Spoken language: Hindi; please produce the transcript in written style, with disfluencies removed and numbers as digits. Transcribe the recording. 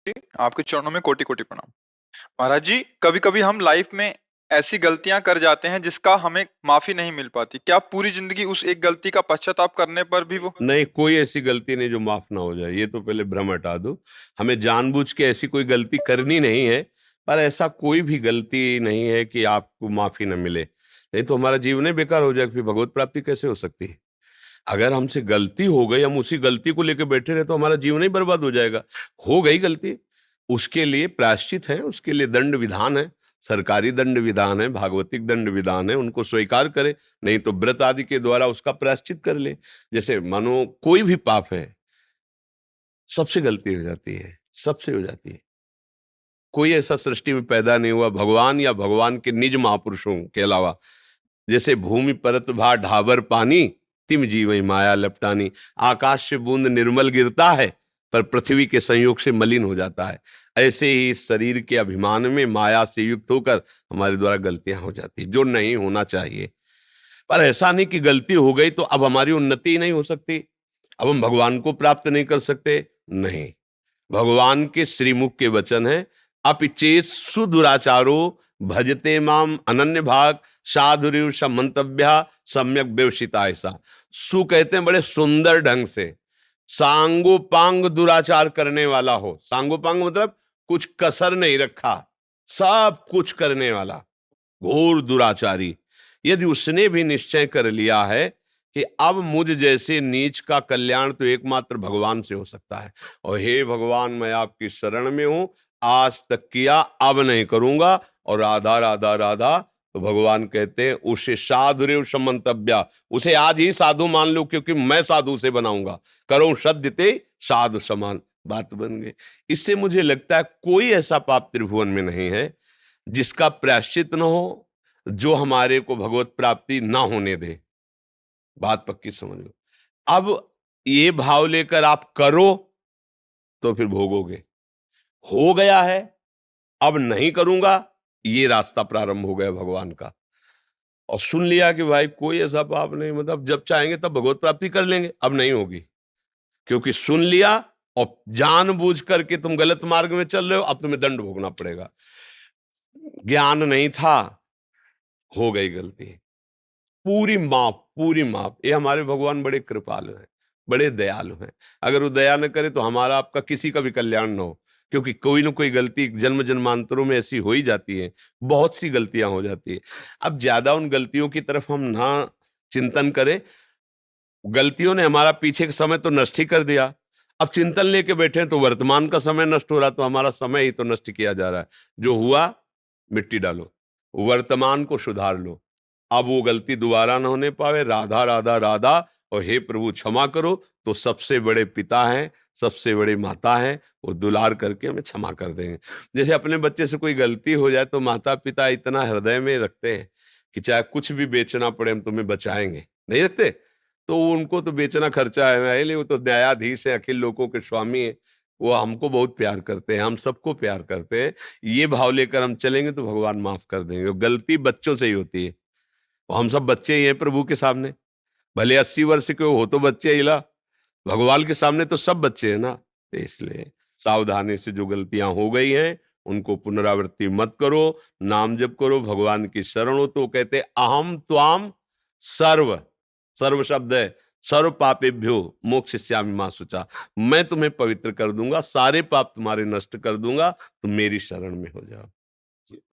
जी, आपके चरणों में कोटि कोटि प्रणाम। महाराज जी, कभी कभी हम लाइफ में ऐसी गलतियां कर जाते हैं जिसका हमें माफी नहीं मिल पाती। क्या पूरी जिंदगी उस एक गलती का पश्चाताप करने पर भी वो। नहीं, कोई ऐसी गलती नहीं जो माफ ना हो जाए। ये तो पहले भ्रम हटा दो। हमें जानबूझ के ऐसी कोई गलती करनी नहीं है। पर ऐसा कोई भी गलती नहीं है कि आपको माफी न मिले। नहीं तो हमारा जीवन ही बेकार हो जाएगा। फिर भगवत प्राप्ति कैसे हो सकती है? अगर हमसे गलती हो गई, हम उसी गलती को लेकर बैठे रहे तो हमारा जीवन ही बर्बाद हो जाएगा। हो गई गलती, उसके लिए प्रायश्चित है, उसके लिए दंड विधान है। सरकारी दंड विधान है, भागवतिक दंड विधान है, उनको स्वीकार करे। नहीं तो व्रत आदि के द्वारा उसका प्रायश्चित कर ले। जैसे मानो कोई भी पाप है, सबसे गलती हो जाती है, सबसे हो जाती है। कोई ऐसा सृष्टि में पैदा नहीं हुआ भगवान या भगवान के निज महापुरुषों के अलावा। जैसे भूमि परत भा ढाबर पानी, तिम जीवई माया लपटानी। आकाश से बूंद निर्मल गिरता है, पर पृथ्वी के संयोग से मलिन हो जाता है। ऐसे ही इस शरीर के अभिमान में माया से युक्त होकर हमारे द्वारा गलतियां हो जाती है, जो नहीं होना चाहिए। पर ऐसा नहीं कि गलती हो गई तो अब हमारी उन्नति ही नहीं हो सकती, अब हम भगवान को प्राप्त नहीं कर सकते। नहीं, भगवान के श्रीमुख के वचन है, अपिचेत सुदुराचारो भजते माम अनन्य भाग साधुरीव समंतव्या सम्यक व्यवसिता। ऐसा सु कहते हैं बड़े सुंदर ढंग से। सांगोपांग दुराचार करने वाला हो। सांगोपांग मतलब कुछ कसर नहीं रखा, सब कुछ करने वाला घोर दुराचारी। यदि उसने भी निश्चय कर लिया है कि अब मुझ जैसे नीच का कल्याण तो एकमात्र भगवान से हो सकता है, और हे भगवान मैं आपकी शरण में हूं, आज तक किया अब नहीं करूंगा, और राधा राधा राधा, तो भगवान कहते हैं उसे साधुरेव समंतव्या, उसे आज ही साधु मान लो, क्योंकि मैं साधु से बनाऊंगा। करो सद्यते साधु समान। बात बन गई। इससे मुझे लगता है कोई ऐसा पाप त्रिभुवन में नहीं है जिसका प्रायश्चित न हो, जो हमारे को भगवत प्राप्ति ना होने दे। बात पक्की समझ लो। अब ये भाव लेकर आप करो तो फिर भोगोगे। हो गया है, अब नहीं करूंगा, ये रास्ता प्रारंभ हो गया भगवान का। और सुन लिया कि भाई कोई ऐसा पाप नहीं, मतलब जब चाहेंगे तब भगवत प्राप्ति कर लेंगे, अब नहीं होगी। क्योंकि सुन लिया और जानबूझ करके तुम गलत मार्ग में चल रहे हो, अब तुम्हें दंड भोगना पड़ेगा। ज्ञान नहीं था, हो गई गलती, पूरी माफ, पूरी माफ। ये हमारे भगवान बड़े कृपालु हैं, बड़े दयालु हैं। अगर वो दया न करे तो हमारा आपका किसी का भी कल्याण न हो। क्योंकि कोई ना कोई गलती जन्म जन्मांतरों में ऐसी हो ही जाती है, बहुत सी गलतियां हो जाती है। अब ज्यादा उन गलतियों की तरफ हम ना चिंतन करें। गलतियों ने हमारा पीछे का समय तो नष्ट ही कर दिया। अब चिंतन लेके बैठे हैं तो वर्तमान का समय नष्ट हो रहा, तो हमारा समय ही तो नष्ट किया जा रहा है। जो हुआ मिट्टी डालो, वर्तमान को सुधार लो, अब वो गलती दोबारा ना होने पावे। राधा राधा राधा, और हे प्रभु क्षमा करो। तो सबसे बड़े पिता हैं, सबसे बड़ी माता हैं, वो दुलार करके हमें क्षमा कर देंगे। जैसे अपने बच्चे से कोई गलती हो जाए तो माता पिता इतना हृदय में रखते हैं कि चाहे कुछ भी बेचना पड़े हम तुम्हें बचाएंगे, नहीं रखते? तो उनको तो बेचना खर्चा है ना, इसलिए वो तो न्यायाधीश है, अखिल लोकों के स्वामी है। वो हमको बहुत प्यार करते हैं, हम सबको प्यार करते हैं। ये भाव लेकर हम चलेंगे तो भगवान माफ कर देंगे। गलती बच्चों से ही होती है, और हम सब बच्चे ही हैं प्रभु के सामने। भले 80 वर्ष के हो तो बच्चे ही ला, भगवान के सामने तो सब बच्चे हैं ना। तो इसलिए सावधानी से जो गलतियां हो गई हैं उनको पुनरावृत्ति मत करो। नाम जप करो, भगवान की शरण हो। तो कहते अहम त्वाम सर्व, सर्व शब्द है, सर्व पापेभ्यो मोक्षयिष्यामि मा शुचा। मैं तुम्हें पवित्र कर दूंगा, सारे पाप तुम्हारे नष्ट कर दूंगा, तुम मेरी शरण में हो जाओ।